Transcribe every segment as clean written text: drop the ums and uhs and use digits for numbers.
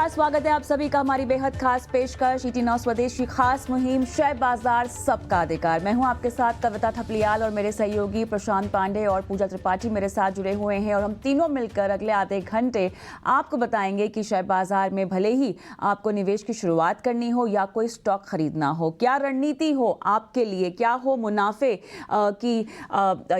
नमस्कार, स्वागत है आप सभी का हमारी बेहद खास पेशकश ईटी 9 स्वदेशी खास मुहिम शेयर बाजार सबका अधिकार। मैं हूं आपके साथ कविता थपलियाल और मेरे सहयोगी प्रशांत पांडे और पूजा त्रिपाठी मेरे साथ जुड़े हुए हैं और हम तीनों मिलकर अगले आधे घंटे आपको बताएंगे कि शेयर बाजार में भले ही आपको निवेश की शुरुआत करनी हो या कोई स्टॉक खरीदना हो, क्या रणनीति हो आपके लिए, क्या हो मुनाफे की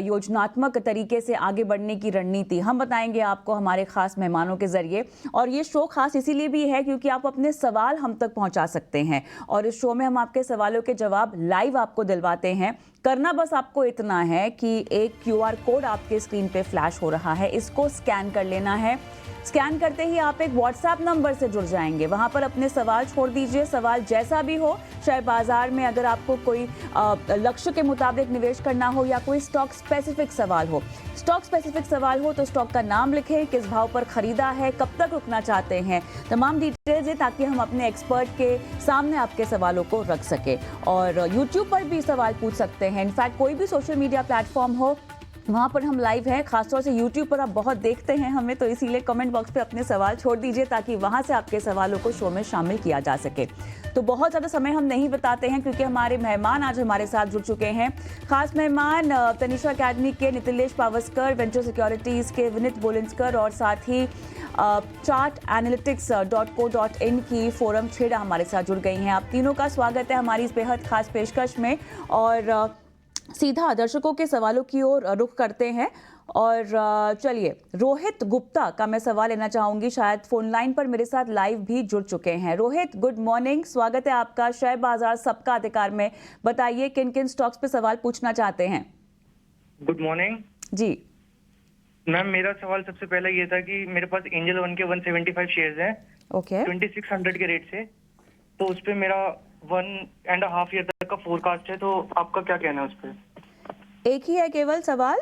योजनात्मक तरीके से आगे बढ़ने की रणनीति, हम बताएंगे आपको हमारे खास मेहमानों के जरिए। और ये शो खास इसीलिए भी है क्योंकि आप अपने सवाल हम तक पहुंचा सकते हैं और इस शो में हम आपके सवालों के जवाब लाइव आपको दिलवाते हैं। करना बस आपको इतना है कि एक क्यूआर कोड आपके स्क्रीन पे फ्लैश हो रहा है, इसको स्कैन कर लेना है। स्कैन करते ही आप एक व्हाट्सएप नंबर से जुड़ जाएंगे, वहां पर अपने सवाल छोड़ दीजिए। सवाल जैसा भी हो, शेयर बाजार में अगर आपको कोई लक्ष्य के मुताबिक निवेश करना हो या कोई स्टॉक स्पेसिफिक सवाल हो, तो स्टॉक का नाम लिखें, किस भाव पर खरीदा है, कब तक रुकना चाहते हैं, तमाम डिटेल्स है ताकि हम अपने एक्सपर्ट के सामने आपके सवालों को रख सके। और यूट्यूब पर भी सवाल पूछ सकते हैं, इनफैक्ट कोई भी सोशल मीडिया प्लेटफॉर्म हो वहाँ पर हम लाइव हैं। खासतौर से यूट्यूब पर आप बहुत देखते हैं हमें, तो इसीलिए कमेंट बॉक्स पे अपने सवाल छोड़ दीजिए ताकि वहाँ से आपके सवालों को शो में शामिल किया जा सके। तो बहुत ज़्यादा समय हम नहीं बताते हैं क्योंकि हमारे मेहमान आज हमारे साथ जुड़ चुके हैं। खास मेहमान तनिषा अकेडमी के नितिलेश पावस्कर, वेंचर सिक्योरिटीज़ के विनीत बोलिंस्कर और साथ ही chartanalytics.co.in की फोरम छेड़ा हमारे साथ जुड़ गई हैं। आप तीनों का स्वागत है हमारी इस बेहद खास पेशकश में। और सीधा दर्शकों के सवालों की ओर रुख करते हैं और चलिए, रोहित गुप्ता का मैं सवाल लेना चाहूंगी, शायद फोन लाइन पर मेरे साथ लाइव भी जुड़ चुके हैं। रोहित, गुड मॉर्निंग, स्वागत है आपका शेयर बाजार सबका अधिकार में। बताइए किन किन स्टॉक्स पे सवाल पूछना चाहते हैं। गुड मॉर्निंग जी मैम, मेरा सवाल सबसे पहले ये था कि मेरे पास एंजल वन के 175 शेयर्स हैं, ओके 2600 के रेट से, तो उस पे मेरा 1.5 ईयर तक का फोरकास्ट है, तो आपका क्या कहना है उस पे? एक ही है केवल सवाल?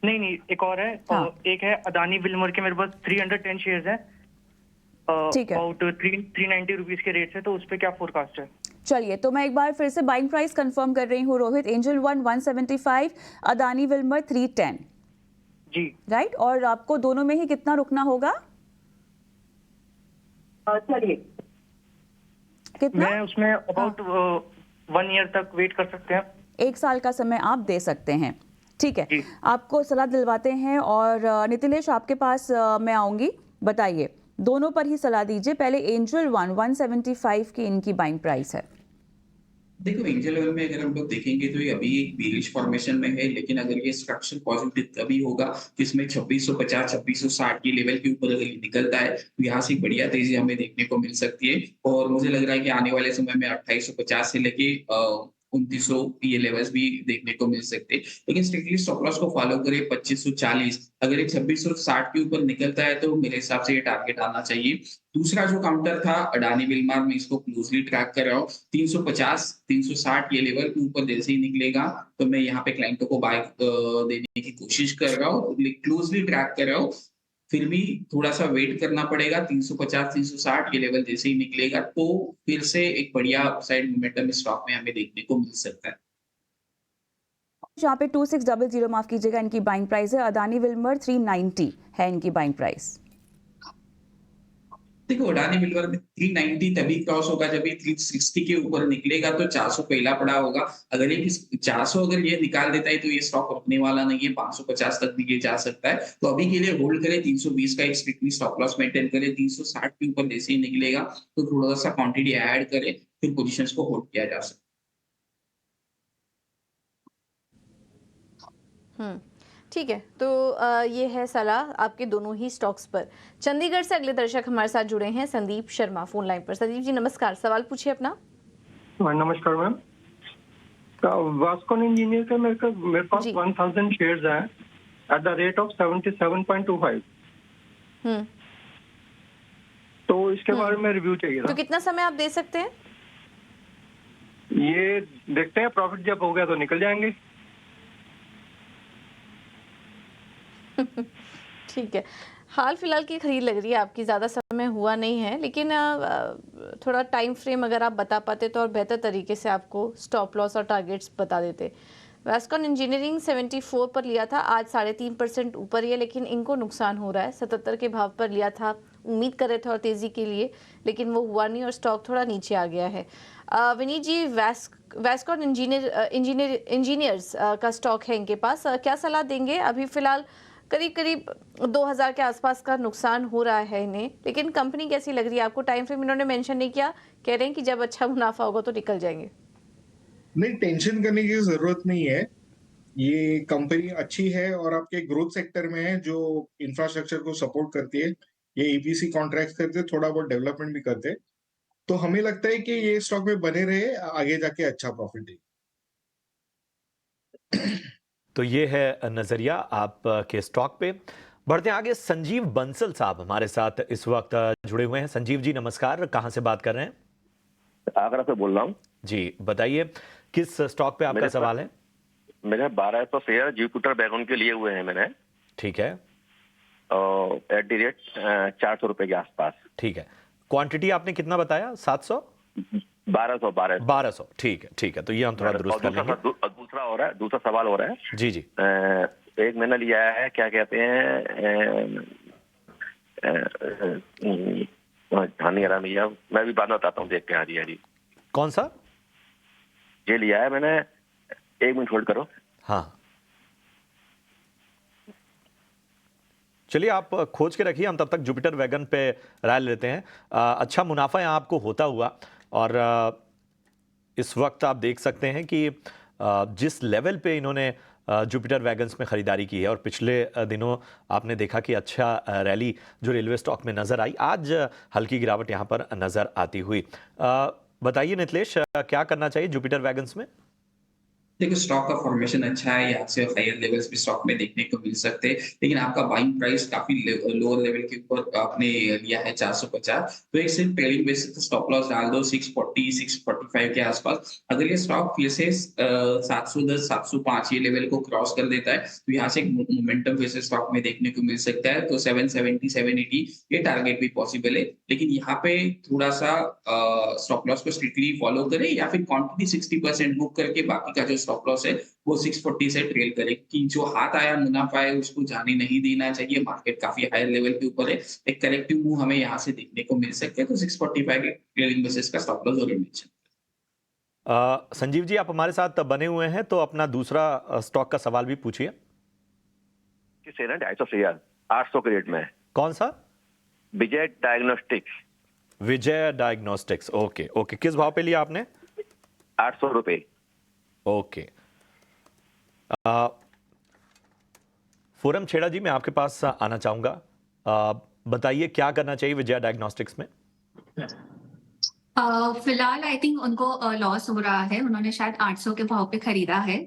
नहीं, एक और है। हाँ। एक है अदानी विल्मर के, मेरे पास 310 शेयर्स हैं, ठीक है, अबाउट 390 रुपीज के रेट से, तो उस पे क्या फोरकास्ट है? चलिए तो मैं एक बार फिर से बाइंग प्राइस कंफर्म कर रही हूँ Rohit. Angel one 175, Adani Wilmer 310, जी राइट। और आपको दोनों में ही कितना रुकना होगा? चलिए, कितना? मैं उसमें अबाउट 1 ईयर तक वेट कर सकते हैं। 1 साल का समय आप दे सकते हैं, ठीक है। जी। आपको सलाह दिलवाते हैं और नितिलेश आपके पास मैं आऊंगी, बताइए दोनों पर ही सलाह दीजिए। पहले एंजल वन 175 की इनकी बाइंग प्राइस है। देखो, एंजल वन में अगर हम लोग देखेंगे तो ये अभी एक बेरिश फॉर्मेशन में है, लेकिन अगर ये स्ट्रक्चर पॉजिटिव तभी होगा जिसमें 2650 2660 के लेवल के ऊपर अगर ये निकलता है तो यहाँ से बढ़िया तेजी हमें देखने को मिल सकती है। और मुझे लग रहा है कि आने वाले समय में 2850 से लेके 2900 ये लेवल्स भी देखने को मिल सकते हैं। लेकिन स्ट्रिक्टली स्टॉप लॉस को फॉलो करें 2540, अगर ये 2660 के ऊपर निकलता है तो मेरे हिसाब से ये टारगेट आना चाहिए। दूसरा जो काउंटर था अडानी विल्मार में, इसको क्लोजली ट्रैक कर रहा हूँ। 350 360 ये लेवल के ऊपर जैसे ही निकलेगा तो मैं यहाँ पे क्लाइंटों को बाय देने की कोशिश कर रहा हूँ, क्लोजली ट्रैक कर रहा हूँ। फिर भी थोड़ा सा वेट करना पड़ेगा। 350 360 ये लेवल जैसे ही निकलेगा तो फिर से एक बढ़िया अपसाइड मोमेंटम स्टॉक में हमें देखने को मिल सकता है। यहाँ पे 2600 माफ कीजिएगा इनकी बाइंग प्राइस है। अदानी विल्मर 390 है इनकी बाइंग प्राइस। देखो, अडानी विल्मर में 390 तभी क्रॉस होगा जब ये 360 के ऊपर निकलेगा तो 400 पहला पड़ा होगा। अगर ये 400 अगर ये निकाल देता है तो ये स्टॉक रुकने वाला नहीं है, 550 तक भी ये जा सकता है। तो अभी के लिए होल्ड करें, 320 का एक स्ट्रिक्टली स्टॉप लॉस मेंटेन करें। 360 के ऊपर जैसे ही निकलेगा तो थोड़ा सा क्वांटिटी ऐड करें, फिर पोजीशंस को होल्ड किया जा सकता है। ठीक है, तो ये है सलाह आपके दोनों ही स्टॉक्स पर। चंडीगढ़ से अगले दर्शक हमारे साथ जुड़े हैं, संदीप शर्मा फोन लाइन पर। संदीप जी नमस्कार, सवाल पूछिए अपना। नमस्कार मैम, वास्कॉन इंजीनियर के मेरे पास 1000 शेयर्स हैं एट द रेट ऑफ 77.25। तो इसके बारे में रिव्यू चाहिए था। तो कितना समय आप दे सकते हैं? ये देखते हैं, प्रॉफिट जब हो गया तो निकल जाएंगे। ठीक है, हाल फिलहाल की खरीद लग रही है आपकी, ज़्यादा समय हुआ नहीं है, लेकिन थोड़ा टाइम फ्रेम अगर आप बता पाते तो और बेहतर तरीके से आपको स्टॉप लॉस और टारगेट्स बता देते। वास्कॉन इंजीनियरिंग 74 पर लिया था, आज 3.5% ऊपर ही है, लेकिन इनको नुकसान हो रहा है। 77 के भाव पर लिया था, उम्मीद कर रहे थे और तेज़ी के लिए, लेकिन वो हुआ नहीं और स्टॉक थोड़ा नीचे आ गया है। विनीत जी, वैस्कॉन इंजीनियर्स का स्टॉक है इनके पास, क्या सलाह देंगे? अभी फ़िलहाल करीब करीब 2000 के आसपास का नुकसान हो रहा है इन्हें, लेकिन कंपनी कैसी लग रही है आपको? टाइम फ्रेम इन्होंने मेंशन नहीं किया, कह रहे हैं कि जब अच्छा मुनाफा होगा तो निकल जाएंगे। नहीं, टेंशन करने की जरूरत नहीं है। ये कंपनी अच्छी है और आपके ग्रोथ सेक्टर में है जो इंफ्रास्ट्रक्चर को सपोर्ट करती है। ये ईपीसी कॉन्ट्रैक्ट करते, थोड़ा बहुत डेवलपमेंट भी करते, तो हमें लगता है कि ये स्टॉक में बने रहे, आगे जाके अच्छा प्रॉफिट देगी। तो ये है नजरिया आपके स्टॉक पे। बढ़ते हैं आगे। संजीव बंसल साहब हमारे साथ इस वक्त जुड़े हुए हैं। संजीव जी नमस्कार, कहां से बात कर रहे हैं? आगरा से बोल रहा हूँ जी। बताइए किस स्टॉक पे आपका सवाल है? मेरे 1200 शेयर जुपिटर वैगन के लिए हुए हैं मैंने। ठीक है। एट द रेट 400 रुपए के आसपास। ठीक है। क्वांटिटी आपने कितना बताया? 700? 1200। ठीक है, तो ये हम थोड़ा दुरुस्त कर लेंगे। दूसरा हो रहा है, दूसरा सवाल हो रहा है जी। एक मैंने लिया है, क्या कहते हैं, ध्यान नहीं आ रहा भैया, मैं भी बाद में बताता हूँ, देख के आ रही। कौन सा? ये लिया है मैंने, 1 मिनट होल्ड करो। हाँ, चलिए आप खोज के रखिए, हम तब तक जुपिटर वैगन पे राय लेते हैं। अच्छा मुनाफा यहाँ आपको होता हुआ, और इस वक्त आप देख सकते हैं कि जिस लेवल पे इन्होंने जुपिटर वैगन्स में ख़रीदारी की है, और पिछले दिनों आपने देखा कि अच्छा रैली जो रेलवे स्टॉक में नज़र आई, आज हल्की गिरावट यहाँ पर नज़र आती हुई। बताइए नीलेश, क्या करना चाहिए जुपिटर वैगन्स में? देखो, स्टॉक का फॉर्मेशन अच्छा है, यहाँ से हायर लेवल्स भी स्टॉक में देखने को मिल सकते हैं, लेकिन आपका बाइंग प्राइस काफी लोअर लेवल के ऊपर आपने लिया है 450, तो एक सिर्फ ट्रेलिंग बेसिस पे स्टॉप लॉस डाल दो 640 645 के आसपास। अगर ये स्टॉक फिर से 710 705 ये लेवल को क्रॉस कर देता है, तो यहाँ से एक मोमेंटम फिर से स्टॉक में देखने को मिल सकता है, तो 770 780 ये टारगेट भी पॉसिबल है। लेकिन यहाँ पे थोड़ा सा स्टॉप लॉस को स्ट्रिक्टली फॉलो करें, या फिर क्वांटिटी 60% बुक करके बाकी का जो स्टॉप लॉस है वो 640 से ट्रेल करे, कि जो हाथ आया मुनाफा है उसको जाने नहीं देना चाहिए। मार्केट काफी हायर लेवल के ऊपर है, एक करेक्टिव मूव हमें यहाँ से देखने को मिल सकते हैं, तो 645 के ट्रेलिंग बेसिस का स्टॉप लॉस जरूर मिल। संजीव जी आप हमारे साथ बने हुए हैं, तो अपना दूसरा स्टॉक का सवाल भी पूछिए। शेयर है 250 शेयर 800 के रेट में। कौन सा? विजय डायग्नोस्टिक्स। विजय डायग्नोस्टिक्स, ओके। किस भाव पे लिया आपने? 800 रुपए। ओके। फोरम छेड़ा जी, मैं आपके पास आना चाहूंगा। बताइए क्या करना चाहिए विजय डायग्नोस्टिक्स में? फिलहाल आई थिंक उनको लॉस हो रहा है, उन्होंने शायद 800 के भाव पे खरीदा है।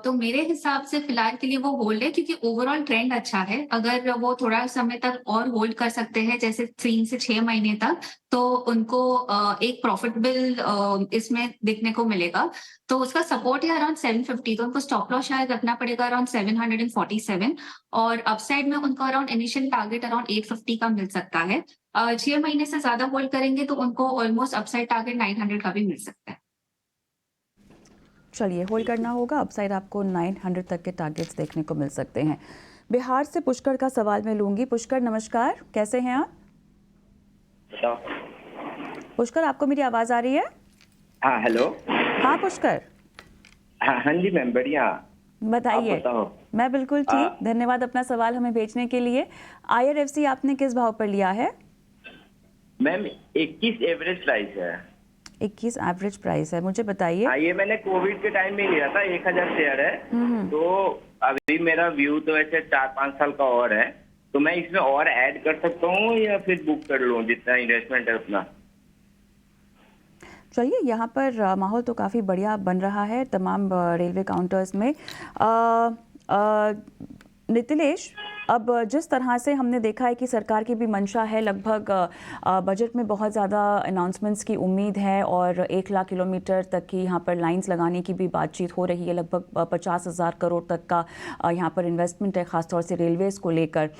तो मेरे हिसाब से फिलहाल के लिए वो होल्ड है, क्योंकि ओवरऑल ट्रेंड अच्छा है। अगर वो थोड़ा समय तक और होल्ड कर सकते हैं, जैसे 3 से 6 महीने तक, तो उनको एक प्रॉफिटेबल इसमें देखने को मिलेगा। तो उसका सपोर्ट है अराउंड 750, तो उनको स्टॉप लॉस शायद रखना पड़ेगा अराउंड 747, और अपसाइड में उनको अराउंड इनिशियल टारगेट अराउंड 850 का मिल सकता है। 6 महीने से ज्यादा होल्ड करेंगे तो उनको ऑलमोस्ट अपसाइड टारगेट 900 का भी मिल सकता है। चलिए, होल्ड करना होगा, अपसाइड आपको 900 तक के टारगेट्स देखने को मिल सकते हैं। बिहार से पुष्कर का सवाल मैं लूंगी। पुष्कर नमस्कार, कैसे हैं आप? पुष्कर, आपको मेरी आवाज आ रही है? हाँ, हेलो। हाँ पुष्कर। हाँ जी मैम, बढ़िया। बताइए। मैं बिल्कुल ठीक, धन्यवाद अपना सवाल हमें भेजने के लिए। IRFC आपने किस भाव पर लिया है? मैम 21 एवरेज प्राइस है। 21 एवरेज प्राइस है, मुझे बताइए। हाँ, ये मैंने कोविड के टाइम में लिया था, 1000 शेयर है। तो अभी मेरा व्यू तो ऐसे 4-5 साल का और है, तो मैं इसमें और ऐड कर सकता हूँ या फिर बुक कर लूँ, जितना इन्वेस्टमेंट है उतना? चलिए, यहाँ पर माहौल तो काफ़ी बढ़िया बन रहा है तमाम रेलवे काउंटर्स में। नीलेश, अब जिस तरह से हमने देखा है कि सरकार की भी मंशा है, लगभग बजट में बहुत ज़्यादा अनाउंसमेंट्स की उम्मीद है, और 1 लाख किलोमीटर तक की यहाँ पर लाइंस लगाने की भी बातचीत हो रही है। लगभग 50,000 करोड़ तक का यहाँ पर इन्वेस्टमेंट है, ख़ासतौर से रेलवेज़ को लेकर।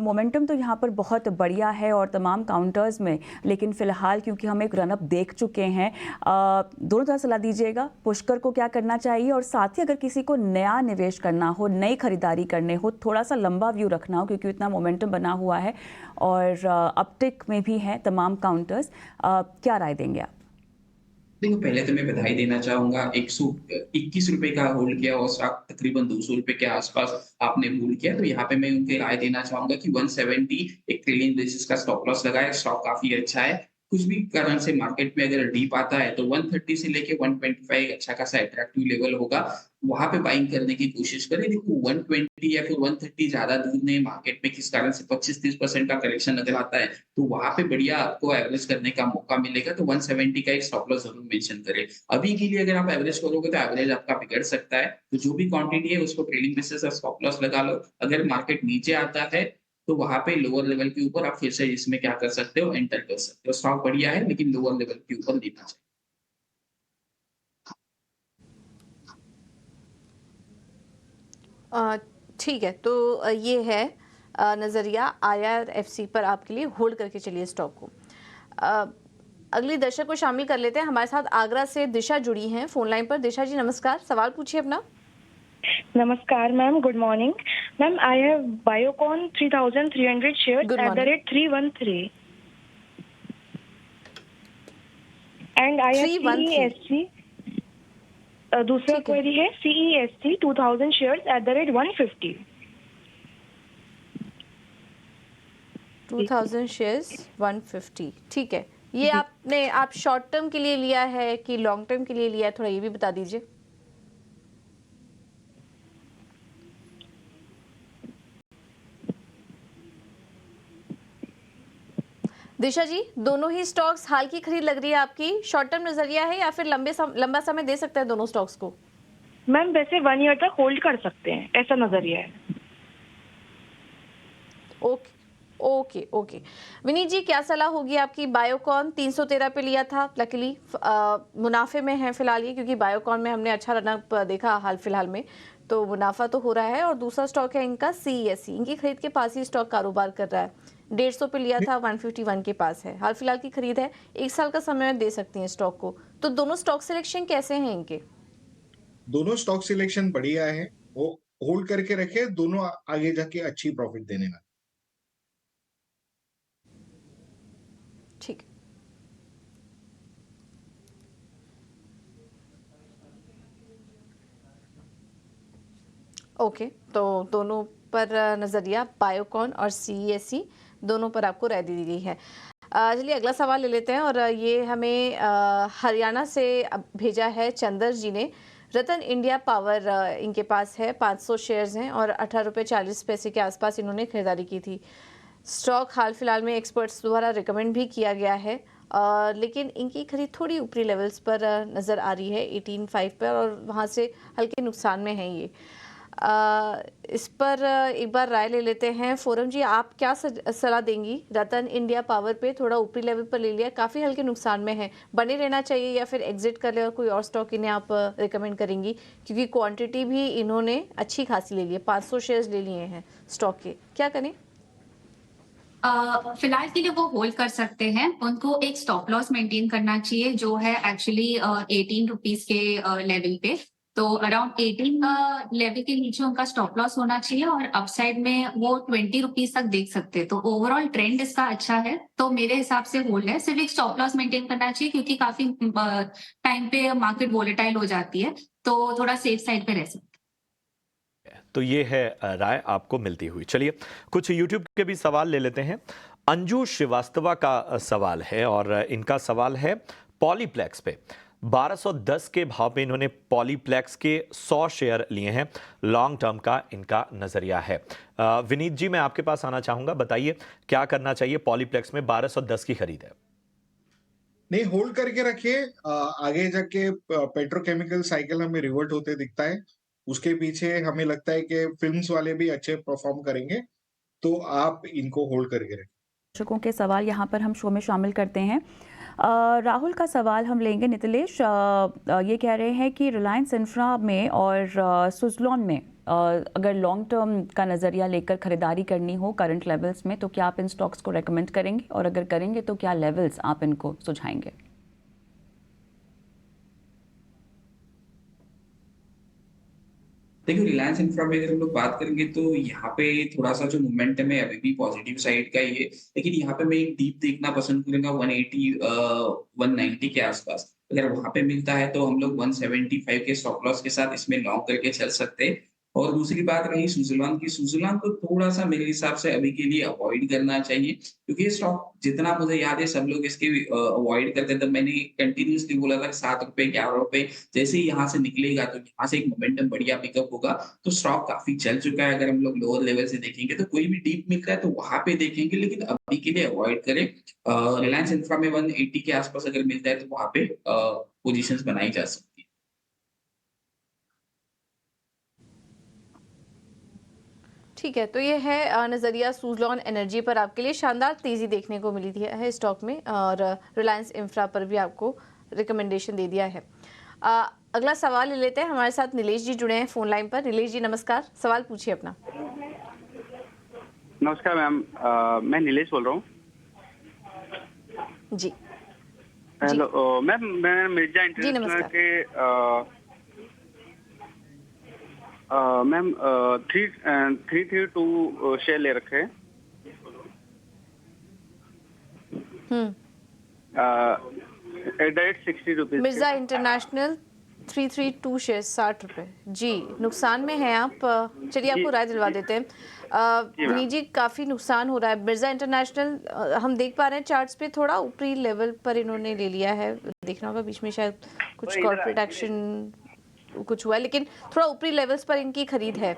मोमेंटम तो यहाँ पर बहुत बढ़िया है और तमाम काउंटर्स में, लेकिन फ़िलहाल क्योंकि हम एक रनअप देख चुके हैं, दोनों तरह सलाह दीजिएगा, पुष्कर को क्या करना चाहिए, और साथ ही अगर किसी को नया निवेश करना हो, नई खरीदारी करने हो, थोड़ा थोड़ा सा लंबा व्यू रखना हो क्योंकि इतना मोमेंटम बना हुआ है और अपटिक में भी है तमाम काउंटर्स, क्या राय देंगे आप? देखो, पहले तो मैं बधाई देना चाहूँगा, 121 रुपए का होल्ड किया और स्टॉक तकरीबन 200 रुपए के आस-पास आपने होल्ड किया, तो यहाँ पे मैं उनकी राय देना चाहूँगा कि 170 एक ट्रेलिंग बेसिस का स्टॉप लॉस लगाएँ, स्टॉक काफ़ी अच्छा है। कुछ भी कारण से मार्केट में अगर डीप आता है, तो 130 से लेके 125 एक अच्छा खासा अट्रैक्टिव लेवल होगा, वहाँ पे बाइंग करने की कोशिश करें। देखो, 120 या फिर 130 ज़्यादा दूर नहीं, मार्केट में किस कारण से 25-30% का करेक्शन अगर आता है, तो वहाँ पे बढ़िया आपको एवरेज करने का मौका मिलेगा, तो 170 का एक स्टॉप लॉस ज़रूर मेंशन करें। अभी के लिए अगर आप एवरेज करोगे तो एवरेज आपका बिगड़ सकता है, तो जो भी क्वांटिटी है उसको ट्रेलिंग बेसिस और स्टॉप लॉस लगा लो। अगर मार्केट नीचे आता है, तो वहाँ पे लोअर लेवल के ऊपर आप फिर से इसमें क्या कर सकते हो, एंटर कर सकते हो। स्टॉक बढ़िया है, लेकिन लोअर लेवल के ऊपर लेना चाहिए। ठीक है, तो ये है नज़रिया IRFC पर आपके लिए, होल्ड करके चलिए स्टॉक को। अगली दर्शक को शामिल कर लेते हैं। हमारे साथ आगरा से दिशा जुड़ी हैं फोन लाइन पर। दिशा जी नमस्कार, सवाल पूछिए अपना। नमस्कार ma'am, good morning ma'am. I have Biocon 3300 shares Good at the morning. rate 313 and I have 313. CESC। दूसरा ठीक है। क्वेरी है CESC 2000 shares at the rate 150। 2000 shares 150, ठीक है। ये आप शॉर्ट टर्म के लिए लिया है कि लॉन्ग टर्म के लिए लिया है, थोड़ा ये भी बता दीजिए। दिशा जी, दोनों ही स्टॉक्स हाल की खरीद लग रही है आपकी? शॉर्ट टर्म नजरिया है या फिर लंबा समय दे सकते हैं दोनों स्टॉक्स को? मैम वैसे 1 ईयर तक होल्ड कर सकते हैं, ऐसा नजरिया है। Okay okay okay. Vineet ji, क्या सलाह होगी आपकी? बायोकॉन 313 पे लिया था, लकीली मुनाफे में है फिलहाल ये, क्योंकि बायोकॉन में हमने अच्छा रनअप देखा हाल फिलहाल में, तो मुनाफा तो हो रहा है। और दूसरा स्टॉक है इनका CESC, इनकी खरीद के पास ही स्टॉक कारोबार कर रहा है। 150 पे लिया था, 151 के पास है। हाल फिलहाल की खरीद है, 1 साल का समय दे सकती हैं स्टॉक को। तो दोनों स्टॉक सिलेक्शन कैसे हैं इनके? दोनों स्टॉक सिलेक्शन बढ़िया है, वो होल्ड करके रखे, दोनों आगे जाके अच्छी प्रॉफिट देने वाले। ठीक। ओके, तो दोनों पर नजरिया बायोकॉन और CESC दोनों पर आपको राय दी गई है। चलिए अगला सवाल ले लेते हैं, और ये हमें हरियाणा से भेजा है चंदर जी ने। रतन इंडिया पावर इनके पास है, 500 शेयर्स हैं और 18.40 रुपये के आसपास इन्होंने खरीदारी की थी। स्टॉक हाल फिलहाल में एक्सपर्ट्स द्वारा रिकमेंड भी किया गया है, लेकिन इनकी खरीद थोड़ी ऊपरी लेवल्स पर नज़र आ रही है, 18.5 पर, और वहाँ से हल्के नुकसान में है ये। इस पर एक बार राय ले लेते हैं। फोरम जी, आप क्या सलाह देंगी? रतन इंडिया पावर पे थोड़ा ऊपरी लेवल पर ले लिया, काफ़ी हल्के नुकसान में है, बने रहना चाहिए या फिर एग्जिट कर ले और कोई और स्टॉक इन्हें आप रिकमेंड करेंगी? क्योंकि क्वांटिटी भी इन्होंने अच्छी खासी ले ली है, 500 शेयर्स ले लिए हैं स्टॉक के, क्या करें? फिलहाल के लिए वो होल्ड कर सकते हैं। उनको एक स्टॉप लॉस मेंटेन करना चाहिए जो है एक्चुअली 18 रुपीज के लेवल पे। तो अराउंड 18 लेवल के नीचे उनका स्टॉप लॉस होना चाहिए, और अपसाइड में वो 20 रुपीज तक देख सकते हैं। तो ओवरऑल ट्रेंड इसका अच्छा है, तो मेरे हिसाब से होल्ड है। सिर्फ एक स्टॉप लॉस मेंटेन करना चाहिए क्योंकि काफी टाइम पे मार्केट वोलेटाइल हो जाती है, तो थोड़ा सेफ साइड पे रह सकते हैं। तो ये है राय आपको मिलती हुई। चलिए कुछ YouTube के भी सवाल ले लेते हैं। अंजू श्रीवास्तवा का सवाल है, और इनका सवाल है पॉलीप्लेक्स पे। 1210 के भाव पे इन्होंने पॉलीप्लेक्स के 100 शेयर लिए हैं। लॉन्ग टर्म का इनका नजरिया है। विनीत जी, मैं आपके पास आना चाहूंगा, बताइए क्या करना चाहिए? पॉलीप्लेक्स में 1210 की खरीद है। नहीं, होल्ड करके रखिए, आगे जाके पेट्रोकेमिकल साइकिल हमें रिवर्ट होते दिखता है, उसके पीछे हमें लगता है कि फिल्म्स वाले भी अच्छे परफॉर्म करेंगे, तो आप इनको होल्ड करके रखें। दर्शकों के सवाल यहाँ पर हम शो में शामिल करते हैं। राहुल का सवाल हम लेंगे। नितिलेश ये कह रहे हैं कि रिलायंस इंफ्रा में और सुजलॉन में अगर लॉन्ग टर्म का नज़रिया लेकर खरीदारी करनी हो करंट लेवल्स में, तो क्या आप इन स्टॉक्स को रेकमेंड करेंगे, और अगर करेंगे तो क्या लेवल्स आप इनको सुझाएंगे? देखो रिलायंस इंफ्रा में अगर हम लोग बात करेंगे तो यहाँ पे थोड़ा सा जो मोमेंटम है अभी भी पॉजिटिव साइड का ही है, लेकिन यहाँ पे मैं एक डीप देखना पसंद करूंगा 180 190 के आसपास। अगर वहां पे मिलता है तो हम लोग 175 के स्टॉप लॉस के साथ इसमें लॉन्ग करके चल सकते हैं। और दूसरी बात रही सुज़लोन की, सुज़लोन को थोड़ा सा मेरे हिसाब से अभी के लिए अवॉइड करना चाहिए, क्योंकि ये स्टॉक जितना मुझे याद है सब लोग इसके अवॉइड करते हैं। तब मैंने कंटिन्यूअसली बोला था ₹7 ₹11, जैसे ही यहाँ से निकलेगा तो यहाँ से एक मोमेंटम बढ़िया पिकअप होगा। तो स्टॉक काफ़ी चल चुका है, अगर हम लोग लोअर लेवल से देखेंगे तो कोई भी डीप मिल रहा है तो वहाँ पे देखेंगे, लेकिन अभी के लिए अवॉइड करें। रिलायंस इंफ्रा में 180 के आस-पास अगर मिलता है तो वहाँ पे पोज़ीशंस बनाई जा सकती है। ठीक है, तो ये है नज़रिया सुज़लोन एनर्जी पर। आपके लिए शानदार तेज़ी देखने को मिली थी है स्टॉक में, और रिलायंस इंफ्रा पर भी आपको रिकमेंडेशन दे दिया है। अगला सवाल ले लेते हैं। हमारे साथ नीलेश जी जुड़े हैं फ़ोन लाइन पर। नीलेश जी नमस्कार, सवाल पूछिए अपना। नमस्कार मैम, मैं नीलेश बोल रहा हूँ। जी हेलो मैम, मैं मिर्जा जी इंटरनेशनल नमस्कार। के मैम 332 शेयर ले रखे हैं। At the rate 60 rupees. Mirza international 332 share 60 रुपये। जी, नुकसान में हैं आप। चलिए आपको राय दिलवा देते हैं। विनीत जी, काफ़ी नुकसान हो रहा है मिर्जा इंटरनेशनल। हम देख पा रहे हैं चार्ट्स पे थोड़ा ऊपरी लेवल पर इन्होंने ले लिया है। देखना होगा बीच में शायद कुछ कॉर्पोरेट एक्शन कुछ हुआ है, लेकिन थोड़ा ऊपरी लेवल्स पर इनकी खरीद है।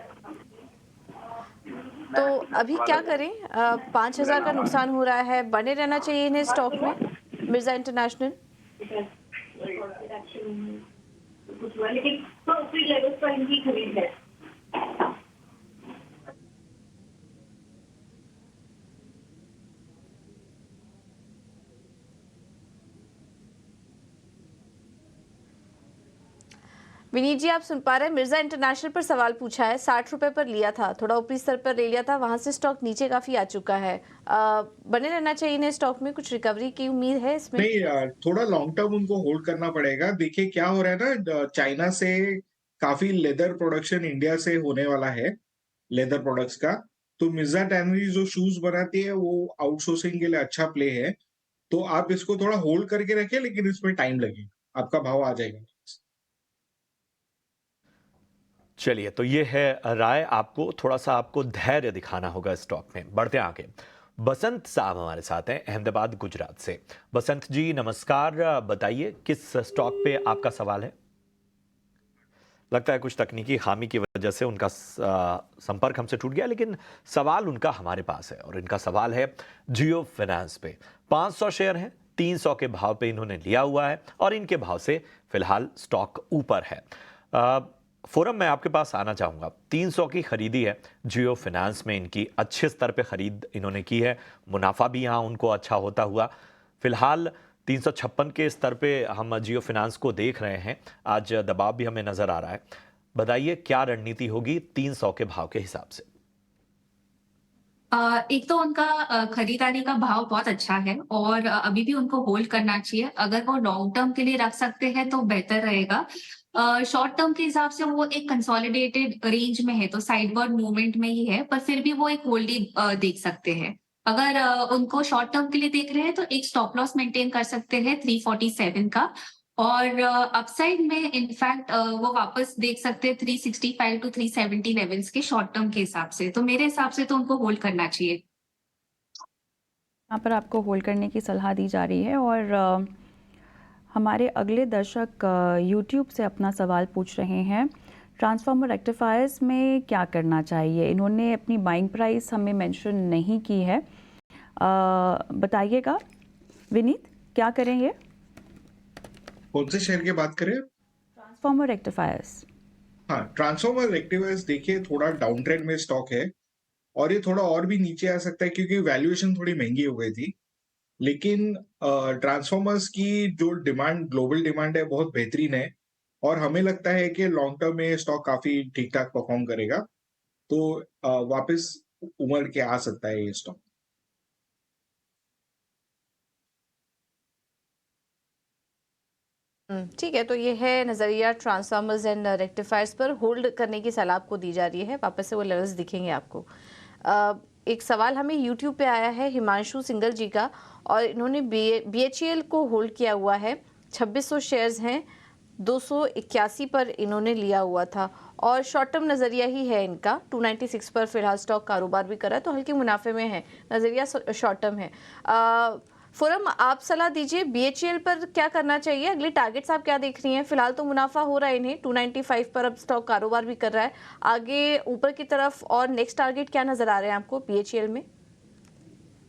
तो अभी क्या करें? 5,000 का नुकसान हो रहा है, बने रहना चाहिए इन्हें स्टॉक में मिर्जा इंटरनेशनल? लेकिन तो ऊपरी लेवल पर इनकी खरीद है। विनीत जी, आप सुन पा रहे हैं? मिर्जा इंटरनेशनल पर सवाल पूछा है। 60 रुपए पर लिया था, थोड़ा ऊपरी स्तर पर ले लिया था, वहां से स्टॉक नीचे काफी आ चुका है। बने रहना चाहिए इन्हें स्टॉक में? कुछ रिकवरी की उम्मीद है इसमें? नहीं यार, थोड़ा लॉन्ग टर्म उनको होल्ड करना पड़ेगा। देखिए क्या हो रहा है ना, चाइना से काफी लेदर प्रोडक्शन इंडिया से होने वाला है, लेदर प्रोडक्ट्स का। तो मिर्जा टैनरी जो शूज बनाती है वो आउटसोर्सिंग के लिए अच्छा प्ले है। तो आप इसको थोड़ा होल्ड करके रखें, लेकिन इसमें टाइम लगेगा, आपका भाव आ जाएगा। चलिए, तो ये है राय। आपको थोड़ा सा आपको धैर्य दिखाना होगा स्टॉक में। बढ़ते हैं आगे। बसंत साहब हमारे साथ हैं अहमदाबाद गुजरात से। बसंत जी नमस्कार, बताइए किस स्टॉक पे आपका सवाल है? लगता है कुछ तकनीकी खामी की वजह से उनका संपर्क हमसे टूट गया, लेकिन सवाल उनका हमारे पास है और इनका सवाल है जियो फाइनेंस पे। 500 शेयर हैं, 300 के भाव पे इन्होंने लिया हुआ है और इनके भाव से फिलहाल स्टॉक ऊपर है। फोरम में आपके पास आना चाहूँगा। 300 की खरीदी है जियो फाइनेंस में, इनकी अच्छे स्तर पे खरीद इन्होंने की है, मुनाफा भी यहाँ उनको अच्छा होता हुआ। फिलहाल 356 के स्तर पे हम जियो फाइनेंस को देख रहे हैं। आज दबाव भी हमें नजर आ रहा है। बताइए क्या रणनीति होगी 300 के भाव के हिसाब से? एक तो उनका खरीदारी का भाव बहुत अच्छा है और अभी भी उनको होल्ड करना चाहिए। अगर वो लॉन्ग टर्म के लिए रख सकते हैं तो बेहतर रहेगा। शॉर्ट टर्म के हिसाब से वो एक कंसोलिडेटेड रेंज में है, तो साइडवर्ड मूवमेंट में ही है, पर फिर भी वो एक होल्डी देख सकते हैं। अगर उनको शॉर्ट टर्म के लिए देख रहे हैं तो एक स्टॉप लॉस मेंटेन कर सकते हैं 347 का, और अपसाइड में इनफैक्ट वो वापस देख सकते हैं 365 टू 370 लेवल्स के शॉर्ट टर्म के हिसाब से। तो मेरे हिसाब से तो उनको होल्ड करना चाहिए। यहाँ पर आपको होल्ड करने की सलाह दी जा रही है। और हमारे अगले दर्शक यूट्यूब से अपना सवाल पूछ रहे हैं, ट्रांसफार्मर रेक्टिफायर्स में क्या करना चाहिए? इन्होंने अपनी बाइंग प्राइस हमें मेंशन नहीं की है, बताइएगा विनीत, क्या करें ये? कौन से शेयर की बात करें? Transformer rectifiers. हाँ, ट्रांसफार्मर रेक्टिफायर्स देखिए थोड़ा डाउन ट्रेंड में स्टॉक है और ये थोड़ा और भी नीचे आ सकता है क्योंकि वैल्यूएशन थोड़ी महंगी हो गई थी। लेकिन ट्रांसफार्मर्स की जो डिमांड, ग्लोबल डिमांड है, बहुत बेहतरीन है और हमें लगता है कि लॉन्ग टर्म में स्टॉक काफी ठीक ठाक परफॉर्म करेगा। तो वापस उमड़ के आ सकता है ये स्टॉक। ठीक है, तो ये है नज़रिया ट्रांसफार्मर्स एंड रेक्टिफायर्स पर होल्ड करने की सलाह आपको दी जा रही है। वापस से वो लेवल्स दिखेंगे आपको। एक सवाल हमें यूट्यूब पे आया है हिमांशु सिंगल जी का, और इन्होंने BHEL को होल्ड किया हुआ है। 2600 शेयर्स हैं, 281 पर इन्होंने लिया हुआ था और शॉर्ट टर्म नज़रिया ही है इनका। 296 पर फिलहाल स्टॉक कारोबार भी कर रहा है, तो हल्के मुनाफे में है, नज़रिया शॉर्ट टर्म है। फोरम, आप सलाह दीजिए BHEL पर क्या करना चाहिए, अगले टारगेट्स आप क्या देख रही हैं? फिलहाल तो मुनाफा हो रहा है इन्हें, 295 पर अब स्टॉक कारोबार भी कर रहा है, आगे ऊपर की तरफ और नेक्स्ट टारगेट क्या नजर आ रहे हैं आपको BHEL में?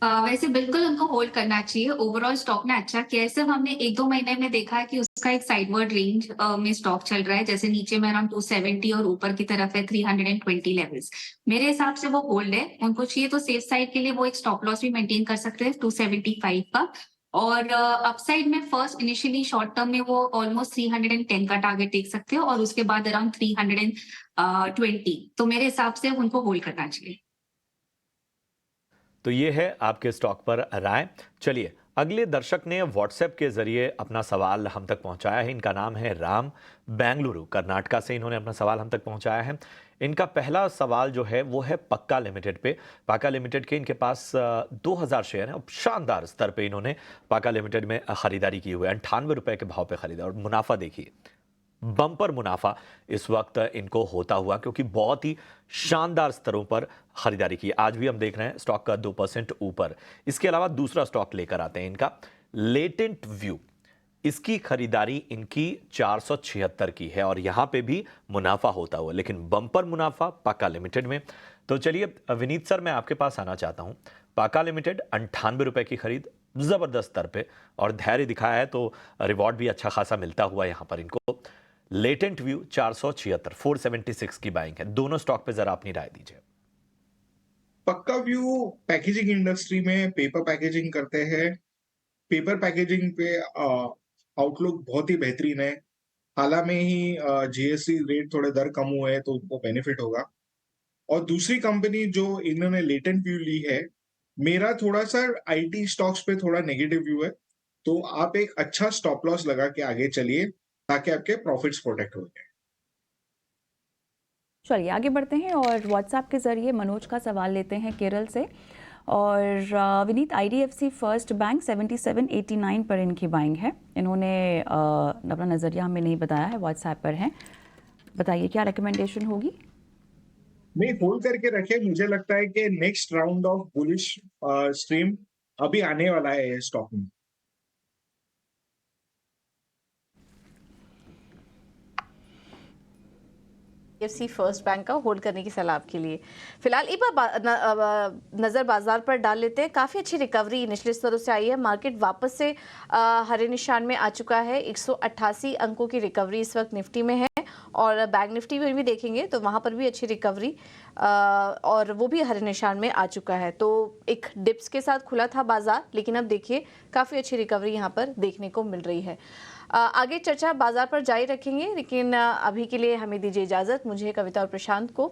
वैसे बिल्कुल उनको होल्ड करना चाहिए। ओवरऑल स्टॉक ने अच्छा किया है, सिर्फ हमने 1-2 महीने में देखा है कि उसका एक साइडवर्ड रेंज में स्टॉक चल रहा है, जैसे नीचे में अराउंड 270 और ऊपर की तरफ है 320 लेवल्स। मेरे हिसाब से वो होल्ड है, उनको चाहिए तो सेफ साइड के लिए वो एक स्टॉप लॉस भी मेंटेन कर सकते हैं 275 का, और अपसाइड में फर्स्ट इनिशियली शॉर्ट टर्म में वो ऑलमोस्ट 310 का टारगेट देख सकते हो और उसके बाद अराउंड 320। तो मेरे हिसाब से उनको होल्ड करना चाहिए। तो ये है आपके स्टॉक पर राय। चलिए, अगले दर्शक ने व्हाट्सएप के जरिए अपना सवाल हम तक पहुंचाया है। इनका नाम है राम, बेंगलुरु कर्नाटका से इन्होंने अपना सवाल हम तक पहुंचाया है। इनका पहला सवाल जो है वो है पक्का लिमिटेड पे। पक्का लिमिटेड के इनके पास 2000 शेयर हैं और शानदार स्तर पे इन्होंने पक्का लिमिटेड में खरीदारी की हुई है। 98 रुपए के भाव पे खरीदा और मुनाफा देखिए, बम्पर मुनाफा इस वक्त इनको होता हुआ, क्योंकि बहुत ही शानदार स्तरों पर खरीदारी की। आज भी हम देख रहे हैं स्टॉक का 2% ऊपर। इसके अलावा दूसरा स्टॉक लेकर आते हैं इनका, लेटेंट व्यू। इसकी खरीदारी इनकी 476 की है और यहां पे भी मुनाफा होता हुआ, लेकिन बम्पर मुनाफा पक्का लिमिटेड में। तो चलिए विनीत सर, मैं आपके पास आना चाहता हूं। पक्का लिमिटेड 98 रुपए की खरीद, जबरदस्त स्तर पे और धैर्य दिखाया है, तो रिवॉर्ड भी अच्छा खासा मिलता हुआ यहां पर इनको। लेटेंट व्यू 476, 476 की बाइंग है। दोनों स्टॉक पे जरा अपनी राय दीजिए। पक्का व्यू पैकेजिंग इंडस्ट्री में पेपर पैकेजिंग करते हैं। पेपर पैकेजिंग पे आउटलुक बहुत ही बेहतरीन है। हाल में ही GST रेट थोड़े दर कम हुए हैं, तो उनको बेनिफिट होगा। और दूसरी कंपनी जो इन्होंने लेटेंट व्यू ली है, मेरा थोड़ा सा IT स्टॉक्स पे थोड़ा नेगेटिव व्यू है, तो आप एक अच्छा स्टॉप लॉस लगा के आगे चलिए ताकि आपके प्रॉफिट्स प्रोटेक्ट हो जाए। चलिए आगे बढ़ते हैं और व्हाट्सएप के जरिए मनोज का सवाल लेते हैं केरल से। और विनीत, IDFC फर्स्ट बैंक 7789 पर इनकी बाइंग है। इन्होंने अपना नज़रिया हमें नहीं बताया है, व्हाट्सएप पर है। बताइए क्या रिकमेंडेशन होगी? नहीं, होल्ड करके रखे। मुझे लगता है कि next round of bullish stream अभी आने वाला है स्टॉक में। IDFC फर्स्ट बैंक का होल्ड करने की सलाह आपके लिए। फिलहाल एक बार नज़र बाजार पर डाल लेते हैं। काफ़ी अच्छी रिकवरी निचले स्तरों से आई है, मार्केट वापस से हरे निशान में आ चुका है। 188 अंकों की रिकवरी इस वक्त निफ्टी में है और बैंक निफ्टी में भी देखेंगे तो वहाँ पर भी अच्छी रिकवरी और वो भी हरे निशान में आ चुका है। तो एक डिप्स के साथ खुला था बाजार, लेकिन अब देखिए काफ़ी अच्छी रिकवरी यहाँ पर देखने को मिल रही है। आगे चर्चा बाजार पर जारी रखेंगे, लेकिन अभी के लिए हमें दीजिए इजाज़त, मुझे, कविता और प्रशांत को।